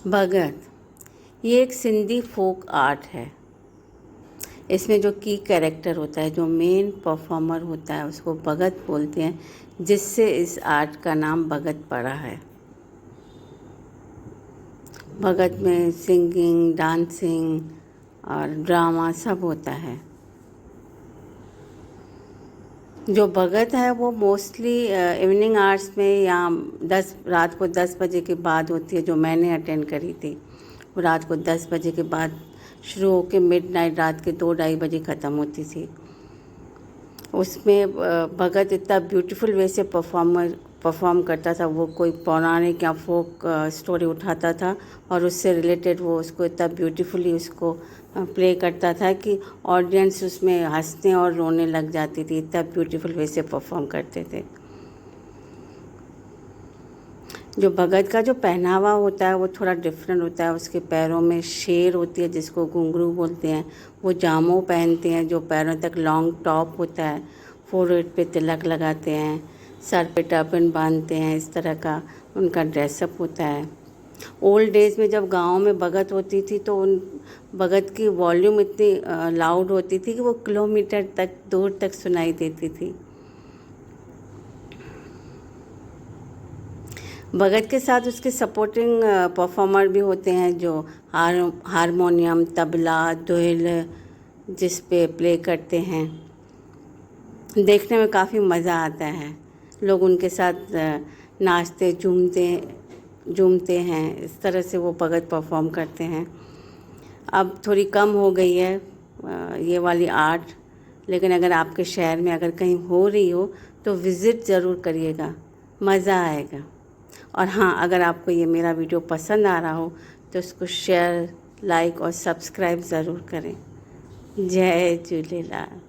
भगत ये एक Sindhi folk art है। इसमें जो की कैरेक्टर होता है, जो मेन परफॉर्मर होता है, उसको भगत बोलते हैं, जिससे इस आर्ट का नाम भगत पड़ा है। भगत में सिंगिंग, डांसिंग और ड्रामा सब होता है। जो भगत है वो मोस्टली इवनिंग आवर्स में या रात को 10 बजे के बाद होती है। जो मैंने अटेंड करी थी वो रात को 10 बजे के बाद शुरू होकर मिडनाइट रात के 2-2:30 बजे ख़त्म होती थी। उसमें भगत इतना ब्यूटीफुल वे से परफॉर्म करता था। वो कोई पौराणिक या फोक स्टोरी उठाता था और उससे रिलेटेड वो उसको इतना ब्यूटीफुली उसको प्ले करता था कि ऑडियंस उसमें हंसने और रोने लग जाती थी। इतना ब्यूटीफुल वे से परफॉर्म करते थे। जो भगत का जो पहनावा होता है वो थोड़ा डिफरेंट होता है। उसके पैरों में शेर होती है जिसको घुंघरू बोलते हैं। वो जामो पहनते हैं जो पैरों तक लॉन्ग टॉप होता है। फोरहेड पे तिलक लगाते हैं, सर पे टर्बन बांधते हैं। इस तरह का उनका ड्रेसअप होता है। ओल्ड डेज में जब गांव में भगत होती थी तो उन भगत की वॉल्यूम इतनी लाउड होती थी कि वो किलोमीटर तक दूर तक सुनाई देती थी। भगत के साथ उसके सपोर्टिंग परफॉर्मर भी होते हैं जो हारमोनियम, तबला, दुहिल जिस पे प्ले करते हैं। देखने में काफ़ी मज़ा आता है। लोग उनके साथ नाचते झूमते हैं। इस तरह से वो भगत परफॉर्म करते हैं। अब थोड़ी कम हो गई है ये वाली आर्ट, लेकिन अगर आपके शहर में अगर कहीं हो रही हो तो विज़िट ज़रूर करिएगा, मज़ा आएगा। और हाँ, अगर आपको ये मेरा वीडियो पसंद आ रहा हो तो उसको शेयर, लाइक और सब्सक्राइब ज़रूर करें। जय झूलेलाल।